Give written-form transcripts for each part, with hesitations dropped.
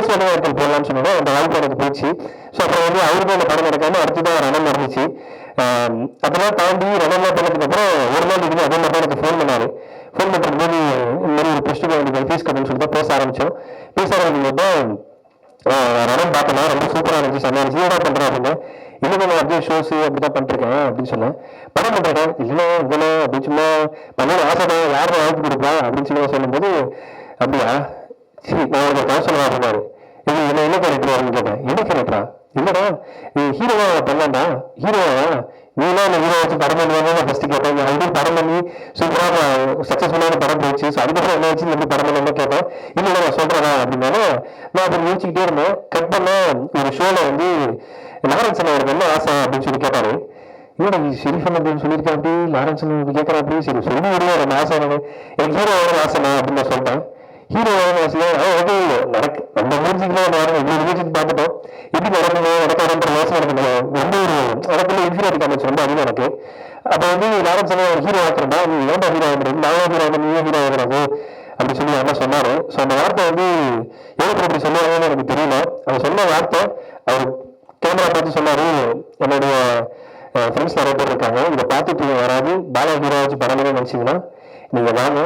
Base வடிவத்தில் போடலாம்னு சொன்னோம். அந்த வாய்ப்பு எனக்கு போச்சு. ஸோ அப்புறம் வந்து அவருக்கும் அந்த படம் நடக்காம அடுத்துதான் ரணம் நடந்துச்சு. அதெல்லாம் தாண்டி ரணம் பண்ணதுக்கு அப்புறம் ஒரு நாள் இது அதே மாதிரி தான் எனக்கு ஃபோன் பண்ணாரு. ஃபோன் பண்ணும்போது இந்த மாதிரி ஒரு ப்ளஸ் டூ வேண்டிய ஃபீஸ் கட்டணும்னு சொல்லிட்டு தான் பேச ஆரம்பிச்சோம். பேச ஆரம்பிக்கும் போது ரணம் பார்த்தேன், ரொம்ப சூப்பராக இருந்துச்சு, செம்மையா இருந்துச்சு. என்ன பண்றேன் அப்படின்னு, இன்னும் நான் அப்படியே ஷோஸ் அப்படிதான் பண்ணிருக்கேன் அப்படின்னு சொன்னேன். படம் பண்றேன் இல்லை இவ்வளோ அப்படின்னு சும்மா பண்ண ஆசை தான், யாரும் வாய்ப்பு கொடுப்பா அப்படின்னு சொல்லி சொல்லும்போது, அப்படியா சரி நான் ஒரு கவுன்சிலர் ஆகினாரு. இது என்ன கேரக்டர் அப்படின்னு கேட்டேன். என்ன கேரக்டரா? இல்லடா நீ ஹீரோவா பண்ணலாம்டா. ஹீரோவா நீலாம் அந்த ஹீரோ வச்சு படம் பண்ணுவாங்க ஃபர்ஸ்ட் கேட்டேன். ஆல்ரெடி படம் பண்ணி சூப்பராக சக்ஸஸ்ஃபுல்லான படம் போயிடுச்சு. ஸோ அதுக்கப்புறம் என்ன வச்சு எப்படி படம் பண்ணலாம் கேட்டேன். இல்லை நான் சொல்றேன் அப்படின்னாலும் நான் அதை யோசிச்சுக்கிட்டே இருந்தேன். கட் பண்ண ஒரு ஷோல வந்து லாரன்சன் அவருக்கு என்ன ஆசை அப்படின்னு சொல்லி கேட்டாரு. இல்லடா நீ ஷெரீஃபன் அப்படின்னு சொல்லியிருக்கேன், அப்படி லாரன்சன் கேட்கறேன், அப்படி சரி சொல்லி விடுவோம் ரொம்ப ஆசை. எனக்கு ஹீரோ ஆசைண்ணா அப்படின்னு நான் சொல்லிட்டேன். ஹீரோ ஆசையா ஓகே நடக்கு நம்ம மியூசிக்லாம் இவ்வளோ மியூசிக் பார்த்துட்டோம், எப்படி நடக்கணும் நடக்காதுன்ற யோசனை எனக்கு ரொம்ப ஒரு எனக்குள்ள இன்ஃபீரியாரிட்டி காமிச்சு ரொம்ப அதிகம் எனக்கு. அப்போ வந்து லாரன்சன் ஹீரோ ஆக்குறா, நீ ஏன்டா ஹீரோ ஆகுறது, நானும் ஹீரோ ஆகணும், நீயே ஹீரோ ஆகுறாது அப்படி சொல்லி என்ன சொன்னாரு. ஸோ அந்த வார்த்தை வந்து எனக்கு அப்படி சொன்னாங்கன்னு எனக்கு தெரியல. அவர் சொன்ன வார்த்தை அவர் கேமரா பார்த்து சொன்னாரு, என்னுடைய ஃப்ரெண்ட்ஸ் நிறைய பேர் இருக்காங்க, இதை பார்த்துட்டு வராது பாலா ஹீரோ வச்சு படம் நினைச்சீங்கன்னா நீங்க வாங்க,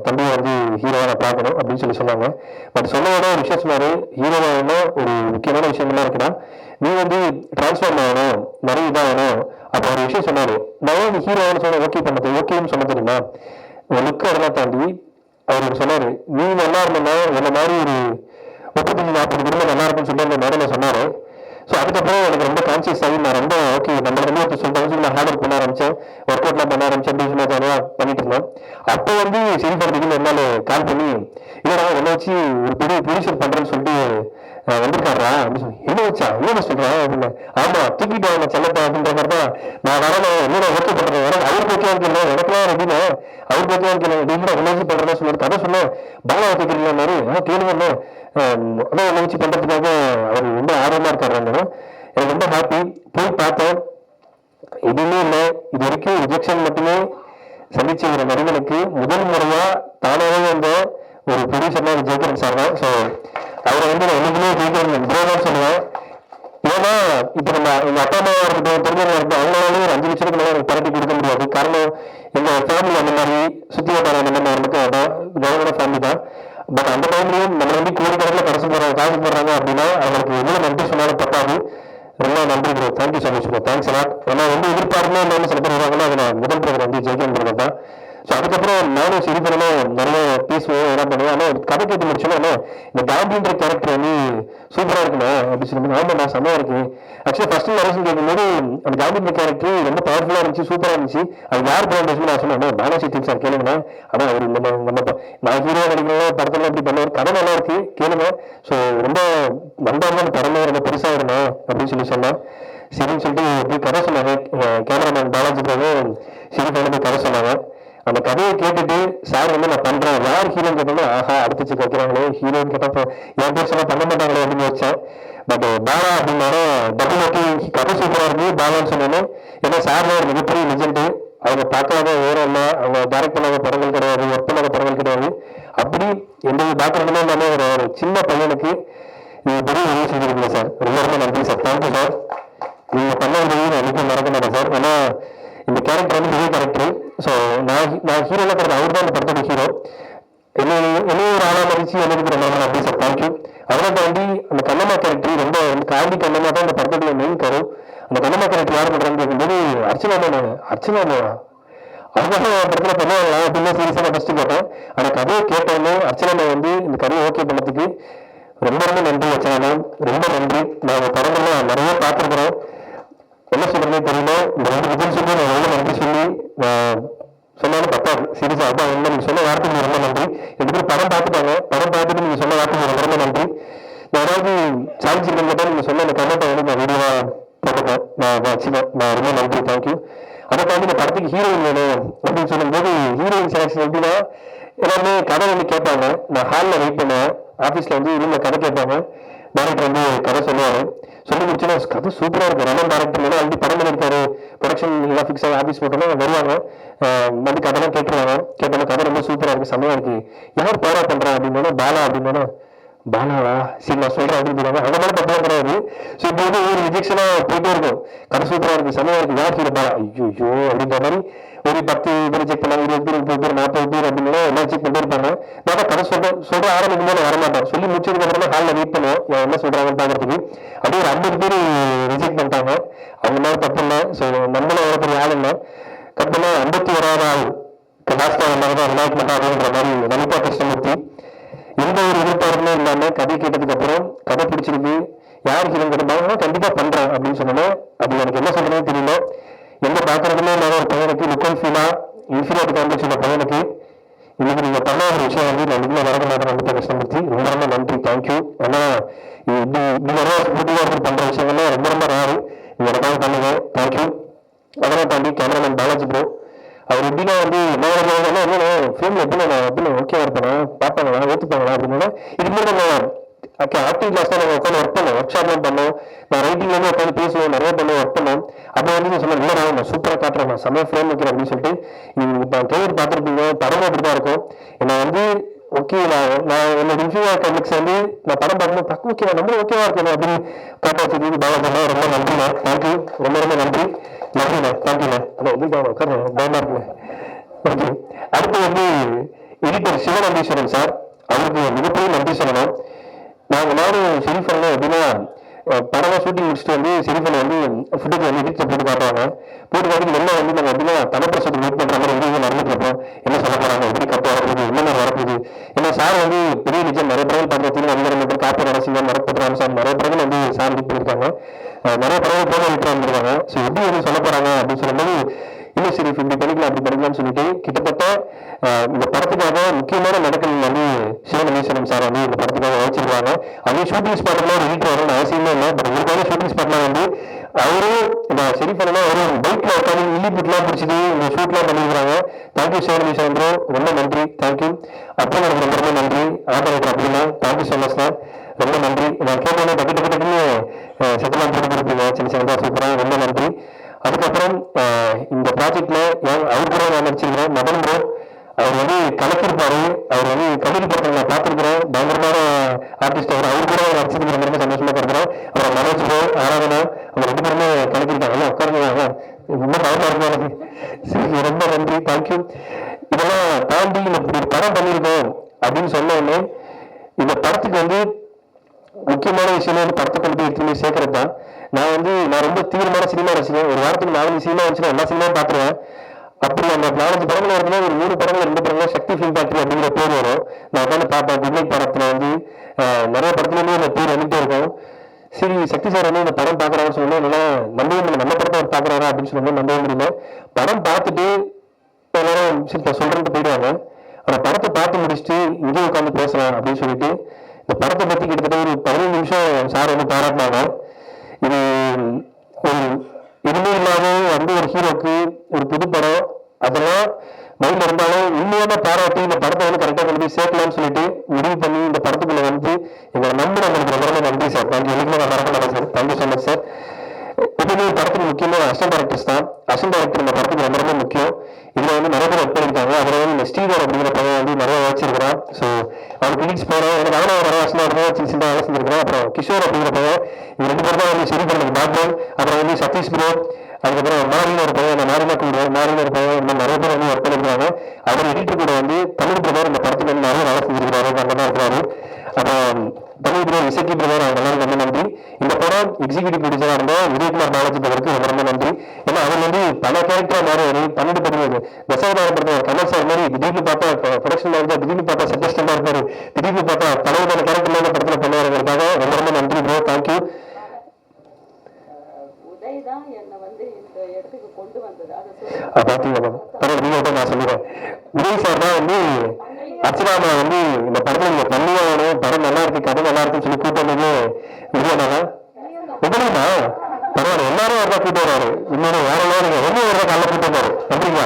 தம்பியை வந்து ஹீரோவை நான் பார்க்கணும் அப்படின்னு சொல்லி சொன்னாங்க. பட் சொன்னதோட ஒரு விஷயம் சொன்னாரு, ஹீரோவானா ஒரு முக்கியமான விஷயம்லாம் இருக்குன்னா நீ வந்து டிரான்ஸ்ஃபார்ம் ஆகணும், நிறைய இதாகணும். அப்போ ஒரு விஷயம் சொன்னாரு, நான் ஹீரோன்னு சொன்ன ஓகே பண்ணது ஓகேன்னு சொன்ன தெரியுமா, லுக்கு அதெல்லாம் தாண்டி அவருக்கு சொன்னாரு, நீ நல்லா இருந்தனா என்ன மாதிரி ஒரு 35-40 குடும்பம் நல்லா இருக்குன்னு சொல்லி அந்த மேடம் சொன்னாரு. ஸோ அதுக்கப்புறம் எனக்கு ரொம்ப கான்சியஸ் ஆகி நான் ரொம்ப ஓகே நம்ம ரொம்ப சொல்லிட்டு நான் ஹார்ட் ஒர்க் பண்ண ஆரம்பிச்சேன், ஒர்க் அவுட்லாம் பண்ண ஆரம்பிச்சேன், அப்படின்னு ஜாலியாக பண்ணிட்டு இருந்தேன். அப்போ வந்து சரி பண்ணுறதுக்கு என்னால் கால் பண்ணி இல்லைடா என்ன வச்சு ஒரு பெரிய ப்ரொடியூசர் பண்ணுறேன்னு சொல்லிட்டு வந்திருக்காரா அப்படின்னு சொல்லி, என்ன வச்சா என்ன சொல்கிறேன் அப்படின்னு. ஆமாம் தூக்கிட்டு வாங்க செல்லப்பா அப்படின்ற மாதிரி தான் நான் வரணும், என்னோட ஓகே பண்ணுறேன், எனக்கு அவருக்கு ஓகே இருக்கல, எனக்குலாம் எப்படின்னா அவருக்கு ஓகே இருக்கல அப்படின்னு என்ன வச்சு பண்ணுறேன்னு சொல்லுவார். கதை சொன்னேன், பாலா கேட்குறீங்களா மாதிரி கேளுங்க அதான் நினைச்சு பண்றதுக்காக அவர் ரொம்ப ஆர்வமா இருக்காரு. எனக்கு ரொம்ப ஹாப்பி. போய் பார்த்தேன், எதுவுமே இல்லை, இது வரைக்கும் ரிஜெக்ஷன் மட்டுமே சந்திச்ச ஒரு நடிகனுக்கு முதல் முறையா தானாவே வந்த ஒரு ப்ரொடியூசர்னா ஜெயகரன் சார் தான். ஸோ அவரை வந்து நான் என்னைக்குமே ஜெயகரன் ப்ரோதான் சொல்லுவேன். ஏன்னா இப்ப நம்ம எங்க அப்பா அம்மாவா இருக்கட்டும், தெரிஞ்சவங்க இருக்கட்டும், அவங்களாலே ஒரு 5 லட்சத்துக்கு மேலே எனக்கு பரட்டி கொடுக்க முடியாது. காரணம் எங்க ஃபேமிலி அந்த மாதிரி சுத்தி வட்டார அந்த மாதிரி மட்டும் அதான் கவர்மெண்ட் ஃபேமிலி தான். பட் அந்த டைம்லயும் நம்ம வந்து கோடிக்கணக்கில் கடைசி போடுறாங்க, காசு போடுறாங்க அப்படின்னா அவங்களுக்கு எவ்வளவு நன்றி சொன்னாலும் தப்பாது. ரொம்ப நன்றி bro, thank you so much bro, thanks எல்லாம். ஏன்னா வந்து எதிர்பார்ப்புமே இல்லாமல் சில பேர் வருவாங்கன்னா அது நான் முதல் பிரதர் வந்து ஜெயிக்கணும் தான். ஸோ அதுக்கப்புறம் நானும் சரி பண்ணணும், நிறைய பேசுவேன், என்ன பண்ணுவேன். ஆனால் கதை கேட்டு முடிச்சோன்னா இந்த காந்தின்ற கேரக்டர் வந்து சூப்பராக இருக்கணும் அப்படின்னு சொல்லி ஆமாம் நான் செம்மையாக இருக்கு. ஆக்சுவலி ஃபர்ஸ்ட் நரேஷன் கேட்கும்போது அந்த காந்தின்ற கேரக்டர் ரொம்ப பவர்ஃபுல்லாக இருந்துச்சு, சூப்பராக இருந்துச்சு. அது யார் ப்ரௌண்டேஷன் நான் சொன்னேன், பாலாஜி திங் சார் கேளுங்க. ஆனால் அவர் நம்ம நான் ஹீரோ நடிக்கலாம் படத்தில் எப்படி பண்ணுவார், கதை நல்லா இருக்கு கேளுங்க. ஸோ ரொம்ப நண்பர்கள் படமே ரொம்ப பெருசாக இருந்தேன் அப்படின்னு சொல்லி சொன்னேன். சரின்னு சொல்லிட்டு போய் கதை சொன்னாங்க. கேமராமேன் பாலாஜி சரி போய் கதை சொன்னாங்க. அந்த கதையை கேட்டுட்டு சார் வந்து நான் பண்றேன், யார் ஹீரோன்னு கேட்டாலும் ஆஹா அடுத்துச்சு வைக்கிறாங்களே, ஹீரோன்னு கேட்டப்போ என் பேர் சொன்னா பண்ண மாட்டாங்களே அப்படின்னு வச்சேன். பட் பாலா அப்படின்னாலும் டபுள் ஓகே கதை சூப்பரா இருக்கு பாலான்னு சொன்னேன். ஏன்னா சார்ல ஒரு மிகப்பெரிய லிஜெண்ட், அவங்க பார்க்காத வேற இல்லை, அவங்க டைரக்ட் பண்ணாத படங்கள் கிடையாது, ஒர்க் பண்ணாத படங்கள் கிடையாது. அப்படி எந்த பேக்ரவுண்டுமே இல்லாம ஒரு சின்ன பையனுக்கு நீங்க பெரிய உதவி செஞ்சிருக்கீங்க சார், ரொம்ப ரொம்ப நன்றி சார், தேங்க்யூ சார். நீங்க பண்ண உதவி நான் என்னைக்கும் மறக்க மாட்டேன் சார். ஏன்னா இந்த கேரக்டர் வந்து பெரிய கேரக்டர். ஸோ நான் ஹீரோல இருக்கிறது அவர் தான் இந்த படத்தோட ஹீரோ. என்ன ஒரு ஆளா மதிச்சு எனக்கு ரொம்ப நன்றி சார், தேங்க்யூ. அதெல்லாம் தாண்டி அந்த கண்ணம்மா கேரக்டர் ரொம்ப காந்தி கண்ணம்மா தான் இந்த படத்தோடைய மெயின் கரு. அந்த கண்ணம்மா கேரக்டர் யார் பண்றான்னு கேட்கும்போது அர்ச்சனா அவங்க படத்துல பண்ணுவாங்களா அப்படின்னு சீரியஸா நான் ஃபர்ஸ்ட் கேட்டேன். ஆனா கதையை கேட்டோன்னே அர்ச்சனா வந்து இந்த கதையை ஓகே பண்ணதுக்கு ரொம்ப ரொம்ப நன்றி அர்ச்சனா, ரொம்ப நன்றி. நான் படங்கள்லாம் நிறைய பார்த்துருக்குறேன், என்ன சொல்றதே தெரியல. இந்த 2 விஜய் சொல்லி நான் எவ்வளவு நன்றி சொல்லி சொன்னாலும் தப்பாது, சீரியஸா அதான் உண்மை. நீங்க சொன்ன வார்த்தைக்கு ரொம்ப நன்றி. எப்படி படம் பார்த்துட்டாங்க, படம் பார்த்துட்டு நீங்க சொன்ன வார்த்தைக்கு ரொம்ப ரொம்ப நன்றி. நான் ஏதாவது சாதிச்சிருக்கேன் கேட்டால் நீங்க சொன்ன அந்த கமெண்ட்டை வந்து நான் வீடியோவா போட்டுப்பேன், நான் வச்சுப்பேன். நான் ரொம்ப நன்றி, தேங்க்யூ. அதை தாண்டி இந்த படத்துக்கு ஹீரோயின் வேணும் அப்படின்னு சொல்லும்போது ஹீரோயின் செலக்ஷன் எப்படின்னா எல்லாருமே கதை வந்து கேட்பாங்க. நான் ஹாலில் வெயிட் பண்ணுவேன், ஆஃபீஸில் வந்து ரூமில் கதை கேட்பாங்க. டேரக்டர் வந்து கதை சொல்லுவாரு, சொல்லி முடிச்சுன்னா கதை சூப்பராக இருக்கும். ரமன் டேரக்டர் ஆல்ரெடி படம் பண்ணியிருக்காரு, ப்ரொடக்ஷன் எல்லாம் ஃபிக்ஸ் ஆகி ஆஃபீஸ் போட்டோம்னா வருவாங்க, வந்து கதைலாம் கேட்டுருவாங்க. கேட்டோம்னா கதை ரொம்ப சூப்பராக இருக்கு, செம்மையாக இருக்கு, யார் பேரா பண்ணுறா அப்படின்னா பாலா அப்படின்னா பாலாவா சரி நான் சொல்றேன் அப்படின்னு சொல்லுவாங்க. அந்த மாதிரி தப்பா கிடையாது. ஸோ இப்போ வந்து ஒரு ரிஜெக்ஷனா போயிட்டே இருக்கும். கதை சூப்பரா இருக்கு, செமையா இருக்கு, யார் ஹீரோ பாலா, ஐயோ அப்படின்ற மாதிரி ஒரு 10 பேர் செக் பண்ணாங்க, 20 பேர், 30 பேர், 40 பேர் அப்படின்னு எல்லாம் செக் பண்ணிட்டே இருப்பாங்க. நான் கதை சொல்ற ஆரம்பிக்கும் போது வரமாட்டேன். சொல்லி முடிச்சதுக்கு அப்புறமா ஹாலில் வெயிட் பண்ணுவோம் என்ன சொல்றாங்கன்னு பாக்குறதுக்கு. அப்படியே ஒரு 50 பேர் ரிஜெக்ட் பண்ணிட்டாங்க. அவங்க மாதிரி தப்பு இல்லை. ஸோ நம்மளும் எவ்வளோ பெரிய ஆள் இல்லை. கட் பண்ண 51வது ஆள் லாஸ்டா வந்தாங்க விநாயக் மகா அப்படின்ற மாதிரி லலிதா கிருஷ்ணமூர்த்தி. எந்த ஒரு எதிர்பார்ப்புமே இல்லாம கதை கேட்டதுக்கு அப்புறம் கதை பிடிச்சிருக்கு, யார் ஹீரோ கேட்டாங்கன்னா கண்டிப்பா பண்றேன் அப்படின்னு சொன்னோம். அது எனக்கு என்ன சொல்றதுன்னு தெரியல. எந்த பாக்குறதுமே இல்லாத ஒரு பையனுக்கு லுக்கல் ஃபீலா இன்ஃபீரியாரிட்டி காம்ப்ளெக்ஸ் உள்ள பையனுக்கு இன்னைக்கு நீங்க பண்ண ஒரு விஷயம் வந்து நான் இதுல வர மாட்டேன். லலிதா கிருஷ்ணமூர்த்தி ரொம்ப ரொம்ப நன்றி, தேங்க்யூ. ஏன்னா நீங்க பண்ற விஷயங்கள்லாம் ரொம்ப ரொம்ப ரேரு. நீங்க எனக்காக பண்ணுங்க, தேங்க்யூ. அதெல்லாம் தாண்டி கேமராமேன் பாலாஜி ப்ரோ, அவர் எப்படின்னா வந்து ஃபிலிம்ல எப்படி ஓகேவா இருப்பேன் பார்ப்பாங்களா ஏற்றுப்பாங்களா அப்படின்னா இது மாதிரி நம்ம ஆக்டிங் கிளாஸ் தான் நாங்கள் உட்காந்து ஒர்க் பண்ணோம், ஒர்க் ஷாப்லாம் பண்ணோம். நான் ரைட்டிங்லேருந்து உட்காந்து பேசுவோம், நிறைய பண்ண ஒர்க் பண்ணோம். அப்போ வந்து சொன்னேன் இல்லை நான் சூப்பராக காட்டுறேன், நான் செம்மையாக ஃப்ரேம் வைக்கிறேன் அப்படின்னு சொல்லிட்டு. இப்போ ட்ரெயிலர் பார்த்துருப்பீங்க, படம் அப்படி தான் இருக்கும். என்னை வந்து ஓகே நான் என்னோட இன்ஃபீரியார் காம்ப்ளெக்ஸ் வந்து நான் படம் பார்க்கும்போது பக்கம் ஓகேவா நம்ம ஓகேவா இருக்கணும் அப்படின்னு காட்ட வச்சதுக்கு பாலாஜி ரொம்ப நன்றிண்ணா, தேங்க்யூ, ரொம்ப ரொம்ப நன்றி. நன்றிண்ணா, தேங்க்யூண்ணா. ஆனால் எதிர்பார்க்க உட்கார பயமா இருக்குண்ணே. ஓகே, அடுத்து வந்து எடிட்டர் சிவநந்தீஸ்வரன் சார், அவருக்கு மிகப்பெரிய நன்றி சொல்லணும். நானும் ஷெரீஃபன் எப்படின்னா படமா ஷூட்டிங் முடிச்சுட்டு வந்து ஷெரீஃபன் வந்து ஃபுட்டேஜ் வந்து எடிட்ல போட்டு காட்டுவாங்க. போட்டு காட்டி வெளில வந்து நாங்கள் எப்படின்னா தலைப்பிரசத்தை வெயிட் பண்ற மாதிரி எங்கேயும் நடந்துட்டு இருப்போம். என்ன சொல்ல போறாங்க, எப்படி கப்ப வரப்போகுது, என்ன வரப்போகுது. ஏன்னா சார் வந்து பெரிய நிஜம் நிறைய படங்கள் பார்த்து வந்து காப்பி நடசிங்க மரப்பட்டு சார் நிறைய படங்கள் வந்து சார் எடிட் பண்ணியிருக்காங்க, நிறைய படங்கள் போன எடிட் வந்திருக்காங்க. ஸோ எப்படி வந்து சொல்ல போறாங்க அப்படின்னு சொல்லும்போது இல்லை சரி இப்படி படிக்கலாம் அப்படி படிக்கலாம்னு சொல்லிட்டு கிட்டத்தட்ட இந்த படத்துக்காக முக்கியமான நடக்கல் வந்து சிவநந்தீஸ்வரன் சார் வந்து இந்த படத்துக்காக வச்சிருக்காங்க. அதுவும் ஷூட்டிங் ஸ்பாட்லாம் ஒரு எடிட்டர் வரணும்னு அவசியமே இல்லை. பட் உங்களுக்கான ஷூட்டிங் ஸ்பாட்லாம் வந்து அவரு சரி பண்ணா அவரு பைக்ல உட்காந்து இல்லிபுட்லாம் பிடிச்சிட்டு இந்த ஷூட்லாம் பண்ணிருக்காங்க. தேங்க்யூ சிவநந்தீஸ்வரன் ப்ரோ, ரொம்ப நன்றி, தேங்க்யூ. அப்புறம் எனக்கு ரொம்ப ரொம்ப நன்றி. ஆபரேட்டர் அப்படின்னா தேங்க்யூ ஸோ மச் சார், ரொம்ப நன்றி. நான் கேட்டோன்னே டக்கு டக்கு டக்குன்னு செட்டெல்லாம் போட்டு கொடுப்பீங்க சின்ன சின்னதாக சூப்பராக, ரொம்ப நன்றி. அதுக்கப்புறம் இந்த ப்ராஜெக்ட்ல அவர் கூட நான் நடிச்சிருக்கிறேன் மதன் ப்ரோ, அவர் வந்து கலக்கிருப்பாரு. அவர் வந்து கபடி படத்தில் நான் பார்த்துருக்கிறேன், பயங்கரமான ஆர்டிஸ்ட். அவர் கூட நடிச்சதுக்கு ரொம்ப ரொம்ப சந்தோஷமா இருக்கிறேன். அப்புறம் மனோஜ் ப்ரோ, ஆராதனா, அவங்க 2 பேருமே கலக்கிருக்காங்க. உட்காருங்க, ரொம்ப பயமா இருக்கும் எனக்கு. சரி, ரொம்ப நன்றி, தேங்க்யூ. இதெல்லாம் தாண்டி இப்படி படம் பண்ணியிருக்கோம் அப்படின்னு சொன்ன உடனே இந்த படத்துக்கு வந்து முக்கியமான விஷயம் வந்து படத்தை கொண்டு போய் எடுத்துமே சேர்க்கறது தான். நான் ரொம்ப தீவிரமான சினிமா ரசிக்கிறேன். ஒரு வாரத்துக்கு 4 சினிமா வந்துச்சுன்னா எல்லா சினிமாவும் பார்த்துருவேன். அப்படி அந்த 4-5 படங்கள் வருதுன்னா ஒரு 3 படங்கள் 2 படங்கள் சக்தி ஃபிலிம் ஃபேக்டரி அப்படிங்கிற பேர் வரும். நான் உட்காந்து பார்ப்பேன். குட்நைட் படத்துல வந்து நிறைய படத்துலேயுமே அந்த பேர் வந்துட்டே இருக்கும். சரி சக்தி சார் வந்து இந்த படம் பார்க்குறாருன்னு சொன்னா என்னால நம்பவே முடியல, நம்ம படத்தை அவர் பார்க்குறாரா அப்படின்னு சொல்லும்போது நம்பவே முடியல. படம் பார்த்துட்டு எல்லாரும் சரி சொல்றேன்ட்டு போயிடுவாங்க. ஆனால் படத்தை பார்த்து முடிச்சுட்டு இங்கே உட்காந்து பேசலாம் அப்படின்னு சொல்லிட்டு இந்த படத்தை பற்றி கிட்டத்தட்ட ஒரு 15 நிமிஷம் சார் வந்து பாராட்டினாங்க. இது ஒரு எதுவுமே இல்லாத வந்து ஒரு ஹீரோக்கு ஒரு புது படம் அதெல்லாம் மைண்ட்ல இருந்தாலும் உண்மையான பாராட்டி இந்த படத்தை வந்து கரெக்டாக கொண்டு போய் சேர்க்கலாம்னு சொல்லிட்டு முடிவு பண்ணி இந்த படத்துக்குள்ள வந்து எங்களை நம்பி நம்மளுக்கு ரொம்ப ரொம்ப நன்றி சார், தேங்க்யூ. என்னைக்குமே நான் மறக்க sir, thank you so much sir. எப்பவுமே படத்துக்கு முக்கியமாக அசிஸ்டன்ட் டைரக்டர்ஸ் தான். அசிஸ்டன்ட் டைரக்டர் இந்த படத்துக்கு ரொம்ப ரொம்ப முக்கியம். இதுல வந்து நிறைய பேர் ஒர்க் பண்ணியிருக்காங்க. அதில் வந்து இந்த ஸ்ரீதர் அப்படிங்கிற பையன் வந்து நிறைய வச்சிருக்கிறான். ஸோ அவர் கிளிக்ஸ் போகிறோம், எனக்கு அவனை நிறைய வருஷமா சின்ன சின்ன வேலை செஞ்சிருக்கிறேன். அப்புறம் கிஷோர் அப்படிங்கிற பையன், இவங்க 2 பேர் தான் வந்து சரி பண்ணதுக்கு பேக்ரவுண்ட். அப்புறம் வந்து சதீஷ் ப்ரோ, அதுக்கப்புறம் மாரின்னு ஒரு பையன், அந்த மாரினா கூட மாரின்னு ஒரு பையன், இன்னும் நிறைய பேர் வந்து ஒர்க் பண்ணியிருக்காங்க. அவர் எடிட்டர் கூட வந்து தமிழ் பிரதர் இந்த படத்துக்கு வந்து நிறைய வேலை செஞ்சிருக்கிறாரு, நல்லா தான் இருக்கிறாரு. அப்புறம் தமிழ் பிரதர் இசக்கி பிரதர், அவங்க எல்லாரும் ரொம்ப நன்றி. இந்த படம் எக்ஸிக்யூட்டிவ் ப்ரொடியூசராக இருந்தால் உதயகுமார் பாலாஜி பிரதருக்கு ரொம்ப ரொம்ப நன்றி. ஏன்னா அவர் வந்து பல கேரக்டராக மாறி ஒரு 12 பதினேழு தசவதாரம் படத்தில் கமல் சார் மாதிரி திடீர்னு பார்த்தா ப்ரொடக்ஷன் இருந்தால் திடீர்னு பார்த்தா சட்டஸ்டண்டாக இருப்பாரு, திடீர்னு பார்த்தா தலைவரான கேரக்டர்ல படத்தில் பண்ணுவாருங்கிறதுக்காக ரொம்ப ரொம்ப நன்றி ப்ரோ, தேங்க்யூ. நான் சொல்லுவேன் உதய் சார் தான் வந்து அர்ச்சனாமா வந்து இந்த படத்துல நீங்க பண்ணியாகணும், படம் நல்லா இருக்கு, கதை நல்லா இருக்குன்னு சொல்லி கூப்பிட்டு விஜயனால உதயமா பரவாயில்ல, எல்லாரும் ஒரு கூப்பிட்டு வராரு. இன்னொரு வேற நீங்க ஒண்ணு ஒரு காலைல கூப்பிட்டு வந்தாரு. நன்றிங்க.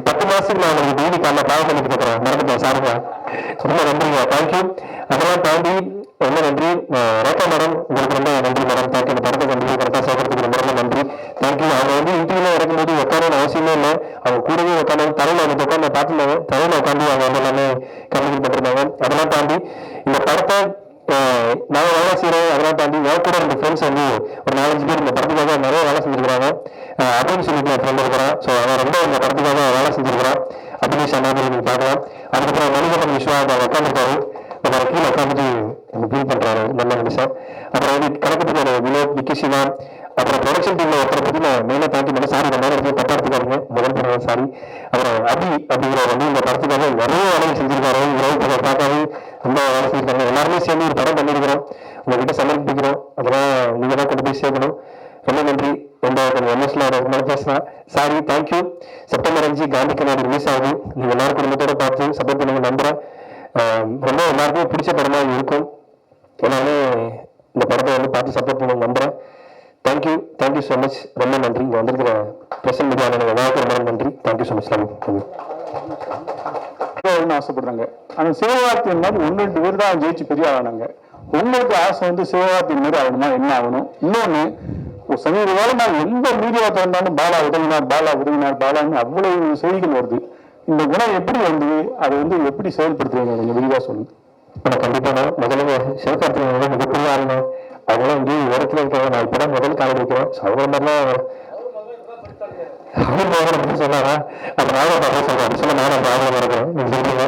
10 மாசத்துக்கு நான் உங்களுக்கு டெய்லி காலைல பாவம் பண்ணிட்டு இருக்கிறேன், மறந்துட்டேன் சாருங்க, ரொம்ப நன்றிங்க, தேங்க்யூ. அதெல்லாம் தாண்டி ரொம்ப நன்றி. ரேகா மேடம், உங்களுக்கு ரொம்ப நன்றி மேடம். தேங்க்யூ. இந்த படத்தை கண்டிப்பாக கரெக்டாக சேர்க்கறதுக்கு ரொம்ப ரொம்ப நன்றி. தேங்க்யூ. அவங்க வந்து இன்டர்வியூல இறக்கும்போது உட்காரணும் அவசியமே இல்லை. அவங்க கூடவே உட்காந்து தலையில் அவங்க உட்காந்து பார்த்துருந்தாங்க. தலையில் உட்காந்து அவங்க வந்து எல்லாமே கம்யூனிகேட் பண்ணிருந்தாங்க. அதெல்லாம் தாண்டி இந்த படத்தை நான் வேலை செய்கிறேன். அதெல்லாம் தாண்டி என் கூட ரெண்டு ஃப்ரெண்ட்ஸ் வந்து ஒரு 4-5 பேர் இந்த படத்துக்காக நிறைய வேலை செஞ்சுருக்கிறாங்க. அப்படின்னு சொல்லிட்டு என் ஃப்ரெண்ட் இருக்கிறான். ஸோ அவன் ரொம்ப இந்த படத்துக்காக வேலை செஞ்சிருக்கிறான். அபினேஷ் அண்ணா நீங்கள் பார்க்கலாம். அதுக்கப்புறம் மணிகண்டன் விஸ்வா அவங்க உட்காந்துருக்காரு. நம்ம கீழே உட்காந்துட்டு ஃபீல் பண்ணுறாரு நல்ல மனுஷன். அப்புறம் வந்து கணக்கு வினோத், விக்கி சிவா, அப்புறம் ப்ரொடக்ஷன் டீமில் ஒருத்தரை பற்றி நான் மெயினாக தேங்க்யூ பண்ணேன். சாரி இந்த மாதிரி தப்பா எடுத்துக்காருங்க, முதல் படம் சாரி. அப்புறம் அப்படிங்கிற வந்து இந்த படத்துக்காக நிறைய வேலைகள் செஞ்சிருக்காரு. இரவு பார்க்காது ரொம்ப வேலை செஞ்சிருக்காங்க. எல்லாருமே சேர்ந்து ஒரு படம் பண்ணியிருக்கிறோம். உங்ககிட்ட சமர்ப்பிக்கிறோம். அதெல்லாம் நீங்கள் தான் கொண்டு போய் சேர்க்கணும். ரொம்ப நன்றி. ரொம்ப கொஞ்சம் எமோஷனலாக பேசலாம். சாரி. தேங்க்யூ. செப்டம்பர் 5 காந்தி கண்ணாடி ரிலீஸ் ஆகுது. நீங்கள் எல்லாரும் குடும்பத்தோடு பார்த்து சப்போர்ட் பண்ணுங்க நம்புகிறேன். ரொம்ப எல்லாருக்குமே பிடிச்ச படமாக இருக்கும். எல்லாமே இந்த படத்தை வந்து பார்த்து சப்போர்ட் பண்ணுங்க நம்புகிறேன். தேங்க்யூ. Thank you so much. ரொம்ப நன்றி. இங்கே வந்திருக்கிற பிரசன் மீடியாவில் எல்லாருக்கும் ரொம்ப நன்றி. Thank you so much. ஆசைப்படுறாங்க. ஆனால் சிவகார்த்தியின் மாதிரி 1-2 பேர் தான் ஜெயிச்சு பெரிய ஆனாங்க. உங்களுக்கு ஆசை வந்து சிவகார்த்தியின் மாதிரி ஆகணுமா? என்ன ஆகணும்? இன்னொன்று, சமீப காலமாக எந்த மீடியா திறந்தாலும் பாலா உதவினார், பாலா உதவினார், பாலான்னு அவ்வளவு செய்திகள் வருது. இந்த குணம் எப்படி வந்து அதை வந்து எப்படி செயல்படுத்துவீங்க? கொஞ்சம் விரிவாக சொல்லுங்க. கண்டிப்பாக முதல்ல சிவகார்த்திகேயன் மிகப்பெரிய ஆளுங்க. அவங்களாம் வந்து ஓரத்தில் இருக்காங்க. நான் இப்போதான் முதல் காலம் வைக்கிறேன். அவங்க மாதிரிலாம் சொன்னாரா? அப்போ நானும் பார்க்க சொல்றேன். சொல்ல நானும் ஆர்வமாக இருக்கிறேன். நீங்க சொல்றீங்க.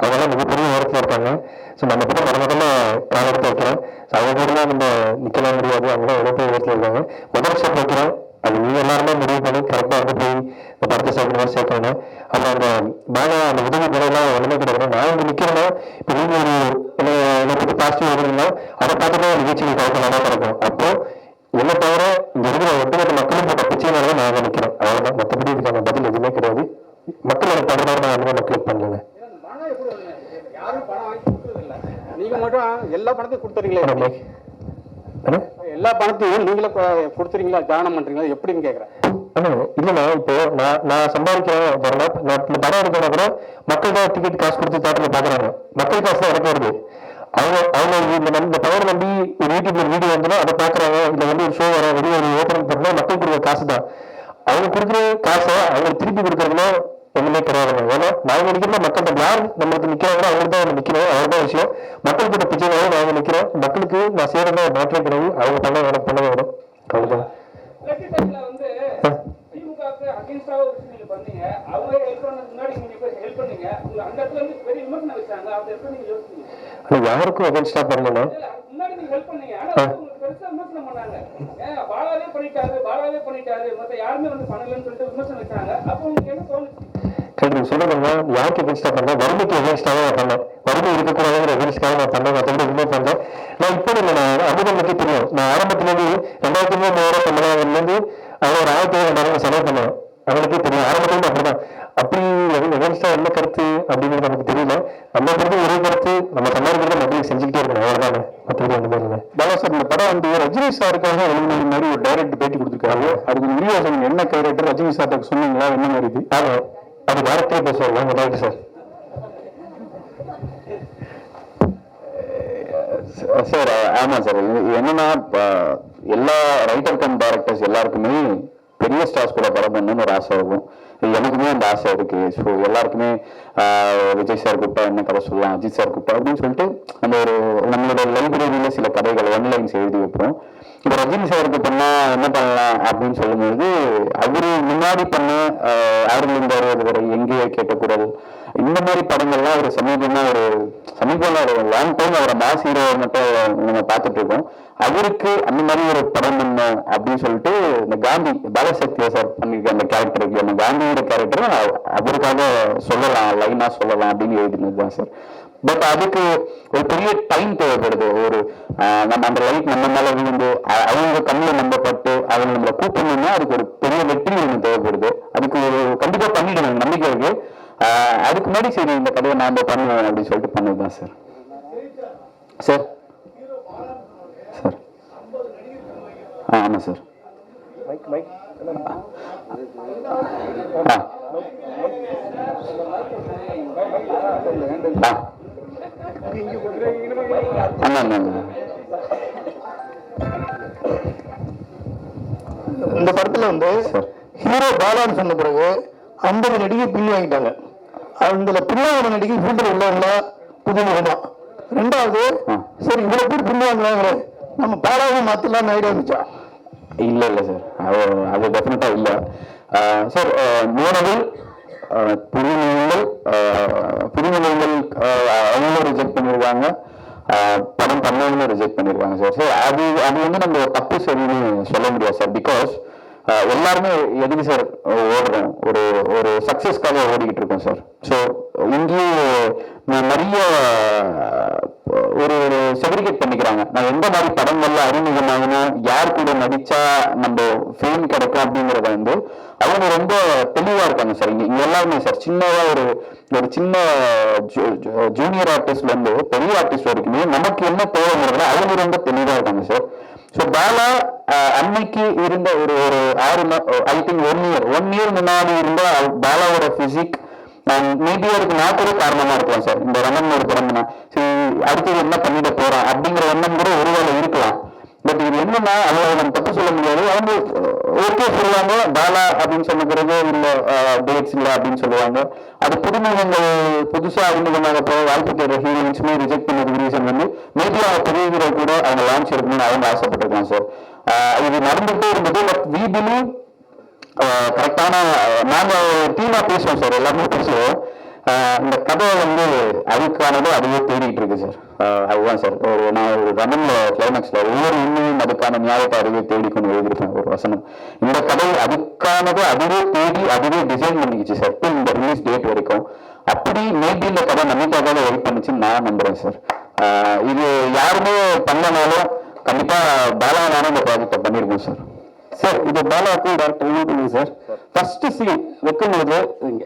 அவங்களாம் மிகப்பெரிய ஓரத்தில் இருக்காங்க. ஸோ நம்ம கிட்ட முதல்ல காலம் எடுத்து வைக்கிறேன். அவங்க கூடலாம் நம்ம நிற்கலாம் முடியாது. அவங்களாம் எவ்வளோ பேர் ஓரத்தில் இருக்காங்க. முதல் ஸ்டெப் வைக்கிறேன். அது நீங்க எல்லாருமே முடிவு பண்ணி கரெக்டாக வந்து போய் இந்த படத்தை சேர்க்கணும் சேர்க்கணும். அப்புறம் அந்த பாலா அந்த உதவி முறையெல்லாம் ஒன்றுமே கிடையாது. நான் இங்கே நிற்கிறேன்னா இப்போ நீங்க ஒரு என்னை பற்றி பாசிட்டிவ் எழுதுனா அதை பார்த்துட்டு நிகழ்ச்சிகள் கரெக்டாக கிடைக்கும். அப்போ என்ன தவிர இங்க இருக்கிற ஒட்டுமொத்த மக்களும் போட்ட பிரச்சனைனால நான் அங்கே நிற்கிறேன். அவ்வளோதான். மற்றபடி இதுக்கான பதில் எதுவுமே கிடையாது. மக்கள் எனக்கு பண்ணுறாரு. நான் அந்த மக்களுக்கு பண்ணல. நீங்க மட்டும் எல்லா பணத்தையும் கொடுத்துறீங்களே, எல்லா பணத்தையும் நீங்களே கொடுத்துறீங்களா, தானம் பண்றீங்களா, எப்படின்னு கேக்குறேன். இல்லைண்ணா, இப்போ நான் சம்பாதிக்கிறேன். நான் இந்த படம் எடுக்கணும்னா கூட மக்கள் தான் டிக்கெட் காசு கொடுத்து தேட்டரில் பார்க்குறாங்க. மக்கள் காசு தான் எனக்கு வருது. அவங்க இந்த பவர் நம்பி ஒரு யூடியூப்ல வீடியோ வந்தோம்னா அதை பார்க்குறாங்க. இல்லை வந்து ஒரு ஷோ வர வெளியே ஒரு ஓப்பனிங் பண்ணா மக்கள் கொடுக்குற காசு தான். அவங்க கொடுக்குற காசை அவங்க திருப்பி கொடுக்குறதுனா ஒண்ணுமே கிடையாதுங்க. ஏன்னா நாங்க நிற்கிறோம் மக்கள்கிட்ட யார் நம்மளுக்கு நிற்கிறாங்களோ அவங்களுக்கு தான் நிற்கிறோம். அவங்கதான் விஷயம். மக்கள் கிட்ட பிரச்சனை நாங்க நிற்கிறோம். மக்களுக்கு நான் செய்யறதா மாற்றே கிடையாது. அவங்க பண்ண எனக்கு பண்ண வேணும். அவ்வளவுதான். யாருக்கும் அகேன்ஸ்டா பண்ணல. சொல்லுங்க, யாருக்கு எகென்ஸ்டா பண்ணேன்? வறுமைக்கு எகென்ஸ்டாக நான் பண்ணேன். வறுமை இருக்கக்கூடாதுங்கிற எகென்ஸ்டாக நான் பண்ணேன். மற்றபடி எதுவுமே பண்ணேன். நான் இப்போ இல்லை. நான் அமுதனுக்கு தெரியும். நான் ஆரம்பத்திலேருந்து 2003 சம்பளம்லேருந்து அவங்க ஒரு 1700 செலவு பண்ணுவேன். அவனுக்கே தெரியும். ஆரம்பத்திலேருந்து அப்படிதான். அப்படி எகென்ஸ்டா என்ன கருத்து அப்படிங்கிறது நமக்கு தெரியல. நம்ம கருத்து ஒரே கருத்து. நம்ம சம்பாதிக்கிறத மக்களுக்கு செஞ்சுக்கிட்டே இருக்கணும். அவ்வளவுதானே. மற்றபடி ஒன்றுமே இல்லை. பாலா சார், இந்த படம் வந்து ரஜினி சாருக்காக எழுதின மாதிரி ஒரு டைரக்டர் பேட்டி கொடுத்துருக்காரு. அதுக்கு விரிவாசம் என்ன கேரக்டர் ரஜினி சார்ட்ட சொன்னீங்களா? என்ன மாதிரி இது? அது டேரக்டரே பேசுவாங்க. டேரக்டர் சார் சார் ஆமாம் சார். என்னன்னா எல்லா ரைட்டர் கம் டைரக்டர்ஸ் எல்லாருக்குமே பெரிய ஸ்டார்ஸ் கூட படம் பண்ணணும்னு ஒரு ஆசை இருக்கும். எனக்குமே அந்த ஆசை இருக்கு. ஸோ எல்லாருக்குமே விஜய் சார் கூப்பிட்டா என்ன கதை சொல்லலாம், அஜித் சார் கூப்பிட்டா அப்படின்னு சொல்லிட்டு நம்ம ஒரு நம்மளோட லைப்ரரியில சில கதைகள் ஒன்லைன்ஸ் எழுதி வைப்போம். இப்போ ரஜினி சாருக்கு பண்ணா என்ன பண்ணலாம் அப்படின்னு சொல்லும்போது அவரு முன்னாடி பண்ண ஆறுதல் இந்த வரை எங்கேயோ கேட்ட குரல் இந்த மாதிரி படங்கள்லாம் ஒரு சமீபமா ஒரு லாங் டைம் அவரை மாஸ் ஹீரோ மட்டும் நம்ம பார்த்துட்டு இருக்கோம். அவருக்கு அந்த மாதிரி ஒரு படம் பண்ணோம் அப்படின்னு சொல்லிட்டு இந்த காந்தி பாலசக்தியா சார் பண்ணிருக்க அந்த கேரக்டருக்கு அந்த காந்தியோட கேரக்டரை அவருக்காக சொல்லலாம், லைனா சொல்லலாம் அப்படின்னு எழுதினது தான் சார். பட் அதுக்கு ஒரு பெரிய டைம் தேவைப்படுது. ஒரு நம்ம அந்த லைட் நம்ம மேல விழுந்து அவங்க கண்ணில் நம்பப்பட்டு அவங்க நம்மளை கூப்பிடணும்னா அதுக்கு ஒரு பெரிய வெற்றி ஒன்று தேவைப்படுது. அதுக்கு ஒரு கண்டிப்பா பண்ணிடுவாங்க நம்பிக்கை இருக்கு. அதுக்கு முன்னாடி சரி இந்த கதையை நாம பண்ணுவேன் அப்படின்னு சொல்லிட்டு பண்ணதுதான் சார். சார் சார் ஆமா சார். இந்த படத்துல வந்து ஹீரோ பாலான்னு சொன்ன பிறகு 50 நடிகை பின் வாங்கிட்டாங்க. அந்த பின்னாங்க நடிகை ஃபீல்டர் உள்ளவங்களா புதுமுகமா? ரெண்டாவது, சரி இவ்வளவு பேர் பின் வாங்குறாங்க, நம்ம பாலாவும் மாத்தலாம்னு ஐடியா இருந்துச்சா? இல்ல இல்ல சார், அது டெஃபினட்டா இல்ல சார். மூணவில் புதுமுகங்கள் அவங்களும் ரிஜெக்ட் பண்ணிருக்காங்க, படம் பண்ணவங்களும் ரிஜெக்ட் பண்ணிருக்காங்க சார். ஸோ அது வந்து நம்ம தப்பு சரின்னு சொல்ல முடியாது சார். பிகாஸ் எல்லாருமே எதுக்கு சார் ஓடுறோம், ஒரு சக்சஸ்க்காக ஓடிக்கிட்டு இருக்கோம் சார். ஸோ இங்கேயும் நிறைய ஒரு செக்ரிகேட் பண்ணிக்கிறாங்க. நான் எந்த மாதிரி படங்கள்ல அறிமுகமாகணும், யார் கூட நடிச்சா நம்ம ஃபேம் கிடைக்கும் அப்படிங்கறத வந்து அவங்க ரொம்ப தெளிவா இருக்காங்க சார். இங்க எல்லாருமே சார் சின்னதா ஒரு சின்ன ஜூனியர் ஆர்டிஸ்ட்ல இருந்து பெரிய ஆர்டிஸ்ட் வரைக்குமே நமக்கு என்ன தேவைங்கிறத அவங்க ரொம்ப தெளிவா இருக்காங்க சார். ஸோ பாலா அன்னைக்கு இருந்த ஒரு 6 ஐ திங்க் 1 இயர் முன்னாடி இருந்த பாலாவோட பிசிக் மேபி அதுக்கு நான் கூட காரணமா இருக்கலாம் சார். இந்த ரமன் ஒரு படம் சரி அடுத்தது என்ன பண்ணிட போறான் அப்படிங்கிற எண்ணம் கூட ஒருவேளை இருக்கலாம். பட் இது என்னன்னா அவங்க நம்ம தப்பு சொல்ல முடியாது. அவங்க ஓகே சொல்லுவாங்க பாலா அப்படின்னு சொன்ன பிறகு இல்ல டேட்ஸ் இல்லை அப்படின்னு சொல்லுவாங்க. அது புதுமுகங்கள் புதுசா அறிமுகமாக போக வாய்ப்பு தேடுற ஹீரோயின்ஸுமே ரிஜெக்ட் பண்ணதுக்கு ரீசன் வந்து மேபி அவங்க புதிய ஹீரோ கூட அவங்க லான்ச் இருக்கணும்னு அவங்க ஆசைப்பட்டிருக்காங்க சார். இது நடந்துகிட்டே இருந்தது. பட் வி பிலீவ் கரெக்டான நாங்க டீமா பேசுவோம் சார், எல்லாருமே பேசுவோம். இந்த கதை வந்து அதுக்கானது அதுவே தேடிட்டு இருக்கு சார். அதுதான் சார் நான் ஒரு ரமன்ல கிளைமேக்ஸ்ல ஒவ்வொரு உண்மையும் அதுக்கான நியாயத்தை அதுவே தேடிக்கொண்டு எழுதியிருக்கேன் ஒரு வசனம். இந்த கதை அதுக்கானது அதுவே தேடி அதுவே டிசைன் பண்ணிக்கிச்சு சார் இந்த ரிலீஸ் டேட் வரைக்கும். அப்படி மேபி இந்த கதை நமக்காக வெயிட் பண்ணிச்சுன்னு நான் நம்புறேன் சார். இது யாருமே பண்ணனாலும் கண்டிப்பா பாலாவான இந்த ப்ராஜெக்டை பண்ணிருக்கோம் சார். சார் இது பாலாவுக்கும் டேரக்டர் பண்ணுங்க சார். ஃபர்ஸ்ட் சீன் வைக்கும்போது இங்க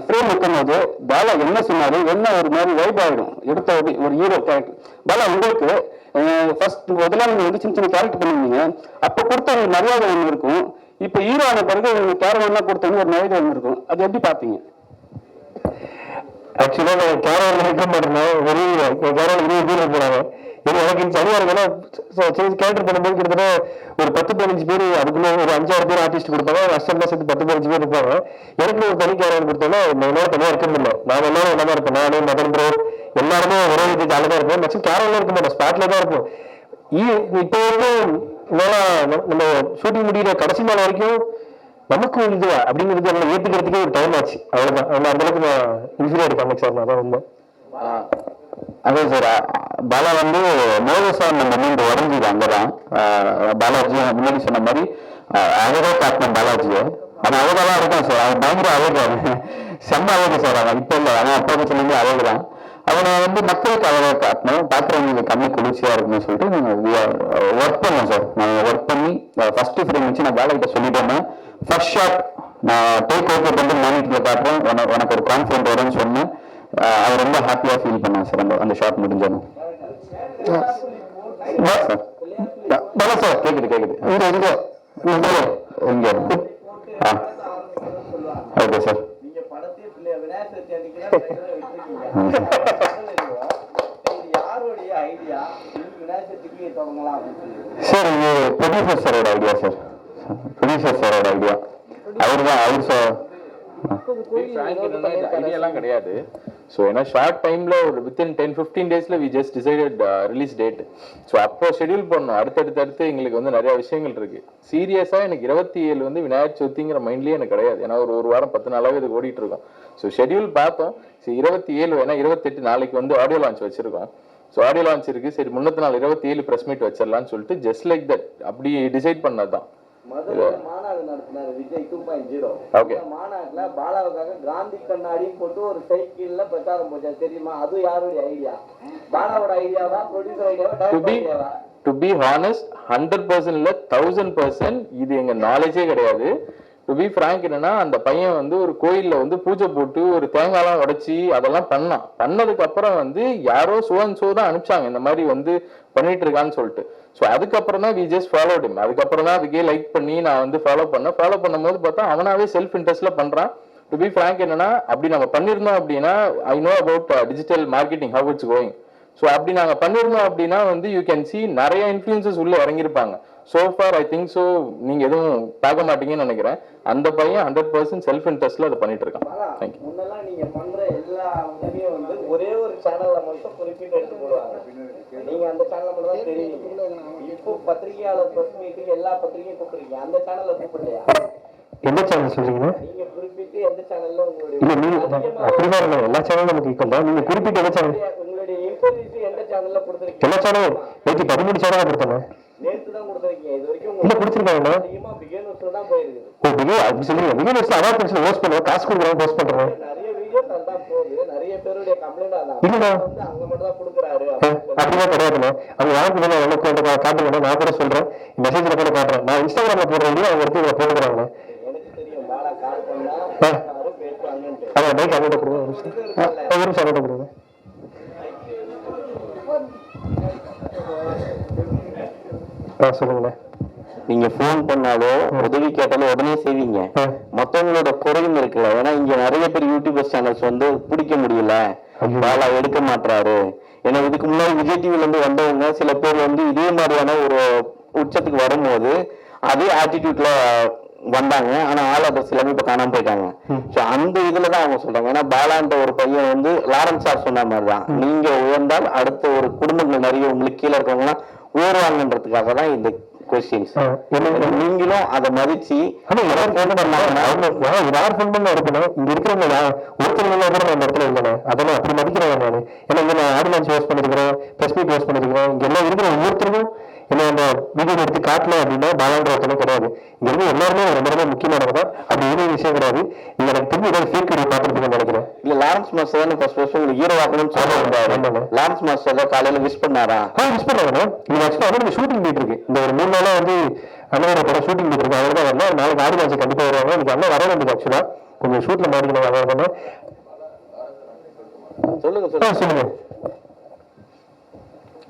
ஃப்ரேம் வைக்கும்போது பாலா என்ன சொன்னாரு, என்ன ஒரு மாதிரி வைப் ஆகிடும் எடுத்த ஒரு ஹீரோ கேரக்டர். பாலா உங்களுக்கு ஃபர்ஸ்ட் முதல்ல நீங்க வந்து சின்ன சின்ன கேரக்டர் பண்ணிருந்தீங்க, அப்ப கொடுத்த ஒரு மரியாதை ஒன்று இருக்கும். இப்ப ஹீரோ ஆன பிறகு கேரவன்லாம் கொடுத்தவங்க ஒரு மரியாதை ஒன்று இருக்கும். அது எப்படி பாத்தீங்க? ஆக்சுவலா நான் கேரவன் இருக்க மாட்டேன், வெளியே கேரவன் 20 பேர் போறாங்க. எனக்கு தனியா இருக்குன்னா கேரக்டர் பண்ணும்போது கிட்டத்தட்ட ஒரு 10-15 பேர், அதுக்குள்ள ஒரு 5-6 பேர் ஆர்டிஸ்ட் கொடுப்பாங்க, அஸ்டன்ட் சேர்த்து 10-15 பேர் இருப்பாங்க. எனக்கு ஒரு தனி கேரக்டர் கொடுத்தோம்னா என்னால தனியா இருக்க முடியல. நாங்க எல்லாரும் ஒன்னா இருப்போம், நானே மதன் ப்ரோ எல்லாருமே ஒரே இது ஜாலியா தான் இருப்போம். மச்சும் கேரளா இருக்க மாட்டோம், ஸ்பாட்ல தான் இருப்போம். இப்போ வந்து நம்ம ஷூட்டிங் முடிகிற கடைசி நாள் வரைக்கும் நமக்கு இது அப்படிங்கிறது நம்ம ஏத்துக்கிறதுக்கே ஒரு டைம் ஆச்சு. அவ்வளவுதான். அந்த அளவுக்கு நான் இன்ஃபீரியர் காமிக் சார். அதான் ரொம்ப அதான் சார். பாலா வந்து மோகசா நம்ம மீண்டு உடஞ்சுது அங்கதான். பாலாஜி முன்னாடி சொன்ன மாதிரி அழகா காட்டின பாலாஜியை அவன் அழகாதான் இருக்கான் சார். அவன் பயங்கர அழகு, செம்ம அழகு சார். அவன் இப்ப இல்லை, அவன் அப்பா சொல்லி அழகுதான். அவனை வந்து மக்களுக்கு அழகாக காட்டணும், பார்க்குறவங்களுக்கு கம்மி குளிர்ச்சியா இருக்குன்னு சொல்லிட்டு நாங்கள் ஒர்க் பண்ணோம் சார். நாங்கள் ஒர்க் பண்ணி ஃபர்ஸ்ட் ஃப்ரேம் வச்சு நான் பாலா கிட்ட சொல்லிட்டேன்னா ஃபர்ஸ்ட் ஷாட் நான் டேக் ஓகே பண்ணி மானிட்டர்ல காட்டுறேன், உனக்கு ஒரு கான்ஃபிடென்ட் வரும்னு சொன்னேன். அவர் ரொம்ப ஹாப்பியா ஃபீல் பண்ணான் சார் அந்த ஷாட் முடிஞ்சாலும். சார் கேக்குது எங்க ஓகே சார். சார் இது ப்ரொடியூசர் சாரோட ஐடியா சார். ப்ரொடியூசர் சாரோட ஐடியா. அவர் சார் ஐடியாலாம் கிடையாது. ஸோ ஏன்னா ஷார்ட் டைம்ல ஒரு வித்தின் 10-15 டேஸ்ல we just decided release date. So அப்போ ஷெடியூல் பண்ணோம். அடுத்தடுத்து எங்களுக்கு வந்து நிறைய விஷயங்கள் இருக்கு. சீரியஸா எனக்கு 27 வந்து விநாயகர் சதுர்த்திங்கிற மைண்ட்லயே எனக்கு கிடையாது. ஏன்னா ஒரு வாரம் 10 நாளாவே இது ஓடிட்டு இருக்கோம். ஸோ ஷெடியூல் பார்த்தோம். சரி 27 ஏன்னா 28 நாளைக்கு வந்து ஆடியோ லான்ச் வச்சிருக்கோம். ஸோ ஆடியோ லான்ச் இருக்கு. சரி முன்னத்து நாள் 27 பிரஸ் மீட் வச்சிடலாம்னு சொல்லிட்டு ஜஸ்ட் லைக் தட் அப்படி டிசைட் பண்ணதுதான். மாநாடு நடத்தினாரு விஜய் 2.0. ஓகே, மாநாட்டுல பாலாவுக்காக காந்தி கண்ணாடி போட்டு ஒரு சைக்கிள்ல பிரச்சாரம் போச்சா தெரியுமா? அது யாருடைய ஐடியா? பாலாவோட ஐடியாவா, ப்ரொடியூசர் ஐடியாவா, டைரக்டர் ஐடியாவா? டு பி ஹானஸ்ட் 100% இல்ல 1000% இது எங்க நாலேஜே கிடையாது. டு பி ஃப்ராங்க் என்னன்னா அந்த பையன் வந்து ஒரு கோயில்ல வந்து பூஜை போட்டு ஒரு தேங்காய்லாம் உடைச்சி அதெல்லாம் பண்ணதுக்கு அப்புறம் வந்து யாரோ சோ தான் அனுப்பிச்சாங்க இந்த மாதிரி வந்து பண்ணிட்டு இருக்கான்னு சொல்லிட்டு. ஸோ அதுக்கப்புறம் தான் வி ஜஸ்ட் ஃபாலோட் ஹிம். அதுக்கப்புறம் தான் அதுக்கே லைக் பண்ணி நான் வந்து ஃபாலோ பண்ணும்போது பார்த்தா அவனாவே செல்ஃப் இன்ட்ரெஸ்ட்ல பண்றான். டு பி ஃப்ராங்க் என்னன்னா அப்படி நம்ம பண்ணியிருந்தோம் அப்படின்னா I know about digital marketing how it's going. So அப்படி நாங்கள் பண்ணியிருந்தோம் அப்படின்னா வந்து யூ கேன் சி நிறைய இன்ஃப்ளூயன்சஸ் உள்ள இறங்கியிருப்பாங்க. So for I think so நீங்கள் எதுவும் பார்க்க மாட்டீங்கன்னு நினைக்கிறேன். அந்த பையன் 100% செல்ஃப் இன்ட்ரெஸ்ட்ல அதை பண்ணிட்டு இருக்கான். தேங்க்யூ. முன்னெல்லாம் நீங்க பண்ற எல்லா உதவியும் வந்து ஒரே ஒரு சேனல்ல மட்டும் குறிப்பிட்டு எடுத்து போடுவாங்க. நீங்க அந்த சேனல்ல மட்டும் தான் தெரியுங்க. இப்போ பத்திரிகையாளர் பிரஸ் மீட்டிங் எல்லா பத்திரிகையும் கூப்பிடுறீங்க, அந்த சேனல்ல கூப்பிடலையா? எந்த சேனல் சொல்றீங்க? நீங்க குறிப்பிட்டு எந்த சேனல்ல உங்களுடைய இல்ல நீங்க அப்படிதான் இல்லை, எல்லா சேனலும் நமக்கு ஈக்குவல் தான். நீங்க குறிப்பிட்ட எந்த சேனல்? உங்களுடைய இன்டர்வியூஸ் எந்த சேனல்ல கொடுத்துருக்கீங்க? எல்லா சேனலும் 13 சேனலா கொடுத்தேன். நேத்து தான் கொடுத்துருக்கீங்க. இது வரைக்கும் இல்ல கொடுத்துருக்காங்க. அதிகமா பிகினர்ஸ்ல தான் போயிருக்குது. ஓ பிகே அப்படி சொல்றீங்க. பிகினர்ஸ்ல அதான் பிரச்சனை. போஸ்ட் பண்ணுவோம், காசு கொடுக்குறோம், போஸ்ட் பண்றோம். நிறைய வீடியோஸ் அதான் போகுது. நிறைய பேருடைய கம்ப்ளைண்ட் அதான் இல்லைண்ணா வந்து அங்க மட்டும் தான் கொடுக்குறாரு. அப்படிதான் கிடையாதுண்ணா. அவங்க யாருக்கு வேணும் எனக்கு காட்டுங்க, நான் கூட சொல்றேன், மெசேஜ்ல கூட காட்டுறேன். நான் இன்ஸ்டாகிராம்ல போடுற வீடியோ அவங்க எடுத்து இதை போட்டுக்கிறாங்க. எனக்கு தெரியும் பாலா கால் பண்ணா யாரும் பேசுவாங்கன்னு. அதான் பைக் அங்கிட்ட கொடுங்க, ஒரு நிமிஷம் அங்கிட்ட கொடுங்க. சொல்லுங்கண்ணா. நீங்க போன் பண்ணாலோ உதவி கேட்டாலும் உடனே செய்வீங்க. மத்தவங்களோட குறையும் இருக்குல்ல, ஏன்னா இங்க நிறைய பேர் யூடியூபர்ஸ் சேனல்ஸ் வந்து பிடிக்க முடியல, பாலா எடுக்க மாட்டாரு. ஏன்னா இதுக்கு முன்னாடி விஜய் டிவில இருந்து வந்தவங்க சில பேர் வந்து இதே மாதிரியான ஒரு உச்சத்துக்கு வரும்போது அதே ஆட்டிடியூட்ல வந்தாங்க. ஆனா ஆள் அதர்ஸ் எல்லாமே இப்ப காணாம போயிட்டாங்க. சோ அந்த இதுலதான் அவங்க சொல்றாங்க. ஏன்னா பாலான்ற ஒரு பையன் வந்து லாரன்ஸ் சார் சொன்ன மாதிரிதான், நீங்க உயர்ந்தால் அடுத்த ஒரு குடும்பங்கள் நிறைய உங்களுக்கு கீழே இருக்கவங்க எல்லாம் உயர்வாங்கன்றதுக்காக தான் இந்த கொஸ்டின்ஸ். நீங்களும் அதை மதிச்சு யார் ஃபோன் பண்ண இருக்கணும். இங்க இருக்கிறவங்க ஒருத்தர் அந்த இடத்துல இல்லைண்ணே. அதெல்லாம் அப்படி மதிக்கிறேன் நான். ஏன்னா இங்க நான் ஆடியன்ஸ் ஹோஸ்ட் பண்ணிருக்கிறேன், பிரஸ் மீட் ஹோஸ்ட் பண்ணிருக்கிறேன். இங்க எல்லாம் இருக்கிற ஒவ்வொருத்தருக்கும் என்ன அந்த வீடியோ எடுத்து காட்டல அப்படின்னா பாலான்ற ஒருத்தனை கிடையாது. இங்க இருந்து எல்லாருமே ரொம்ப ரொம்ப முக்கியமானது தான். அப்படி எதுவும் விஷயம் கிடையாது. நீங்க எனக்கு திரும்பி ஏதாவது ஃபேக் வீடியோ பார்த்துருப்பீங்கன்னு நினைக்கிறேன். இல்ல லாரன்ஸ் மாஸ்டர் தான் ஃபர்ஸ்ட் உங்களுக்கு ஹீரோ ஆகணும்னு சொல்றாரு. லாரன்ஸ் மாஸ்டர் தான் காலையில விஷ் பண்ணாரா? விஷ் பண்ணாங்க. நீங்க ஆக்சுவலா வந்து ஷூட்டிங் போயிட்டு இருக்கு. இந்த ஒரு 3 நாளா வந்து அண்ணனோட படம் ஷூட்டிங் போயிட்டு இருக்கு. அவங்க தான் வரல. நாளைக்கு ஆடி மாசம் கண்டிப்பா வருவாங்க. இன்னைக்கு அண்ணன் வர வேண்டியது ஆக்சுவலா கொஞ்சம் ஷூட்ல மாறிக்கணும். அதான் சொல்லுங்க சொல்லுங்க.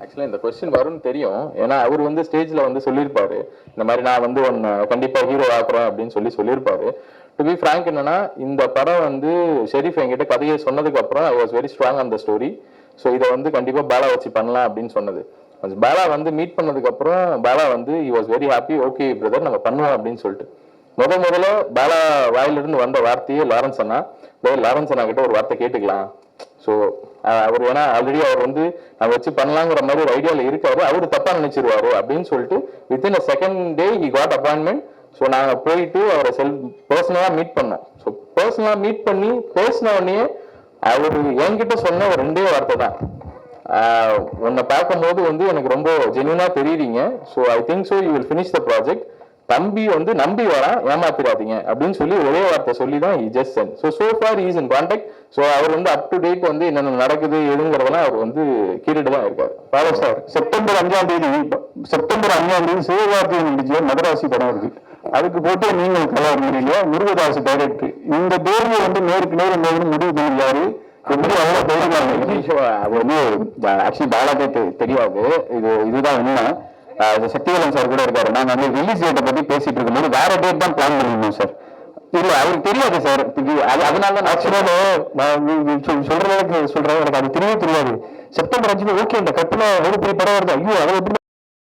ஆக்சுவலா இந்த கொஸ்டின் வரும்னு தெரியும். ஏன்னா அவர் வந்து ஸ்டேஜ்ல வந்து சொல்லியிருப்பாரு, இந்த மாதிரி நான் வந்து கண்டிப்பா ஹீரோ ஆக்குறேன் அப்படின்னு சொல்லியிருப்பாரு. டு பி ஃப்ராங்க் என்னன்னா, இந்த படம் வந்து ஷெரீஃப் என்கிட்ட கதையை சொன்னதுக்கு அப்புறம் I was very strong on the story. So இதை வந்து கண்டிப்பா பாலா வச்சு பண்ணலாம் அப்படின்னு சொன்னது. பாலா வந்து மீட் பண்ணதுக்கு அப்புறம் பாலா வந்து he was very happy. Okay brother நம்ம பண்ணுவோம் அப்படின்னு சொல்லிட்டு முதல்ல பாலா வாயிலிருந்து வந்த வார்த்தையே லாரன்ஸ் அண்ணா கிட்ட ஒரு வார்த்தை கேட்டுக்கலாம். ஸோ அவர் ஏன்னா ஆல்ரெடி அவர் வந்து நான் வச்சு பண்ணலாங்கிற மாதிரி ஒரு ஐடியாவில் இருக்காரு, அவரு தப்பா நினைச்சிருவாரு அப்படின்னு சொல்லிட்டு within a second day he got appointment. So நாங்கள் போயிட்டு அவரை பர்சனலாக மீட் பண்ணோம். ஸோ பர்சனலாக மீட் பண்ணி பேசின உடனே அவர் என்கிட்ட சொன்ன ஒரு 2 வார்த்தை தான், உன்னை பார்க்கும்போது வந்து எனக்கு ரொம்ப ஜென்யூனா தெரியுறீங்க. So I think so you will finish the project. தம்பி வந்து நம்பி வரான், ஏமாத்திராதீங்க அப்படின்னு சொல்லி ஒரே வார்த்தை சொல்லி தான் he just sent. so far he is in contact. So அவர் வந்து அப் டு டேட் வந்து என்னென்ன நடக்குது எதுங்கிறதெல்லாம் அவர் வந்து கேட்டுட்டு தான் இருக்காரு. பாலா சார், செப்டம்பர் 5ஆம் தேதி சிவகார்த்திகேயன் நடிச்ச மதராசி படம் இருக்கு. அதுக்கு போட்டு நீங்கள் கலாச்சாரீங்க முருகதாஸ் டைரக்டர். இந்த தேர்வு வந்து நேருக்கு நேர் முடிவு பண்ணிருக்காரு. எப்படி அவ்வளவு தைரியமா அது வந்து ஆக்சுவலி பாலாக்கே தெரியாது. இதுதான் உண்மை. சக்திவேலன் சார் கூட இருக்காரு. நாங்க வந்து ரிலீஸ் டேட்டை பத்தி பேசிட்டு இருக்கும்போது வேற டேட் தான் பிளான் பண்ணிருந்தோம் சார். இல்ல அவருக்கு தெரியாது சார். அதனால ஆக்சுவலா நான் சொல்றதுக்கு சொல்றேன், எனக்கு அது தெரியாது. செப்டம்பர் 5 ஓகே இந்த கட்டுல ஒரு பெரிய படம் வருது, ஐயோ அதை எப்படி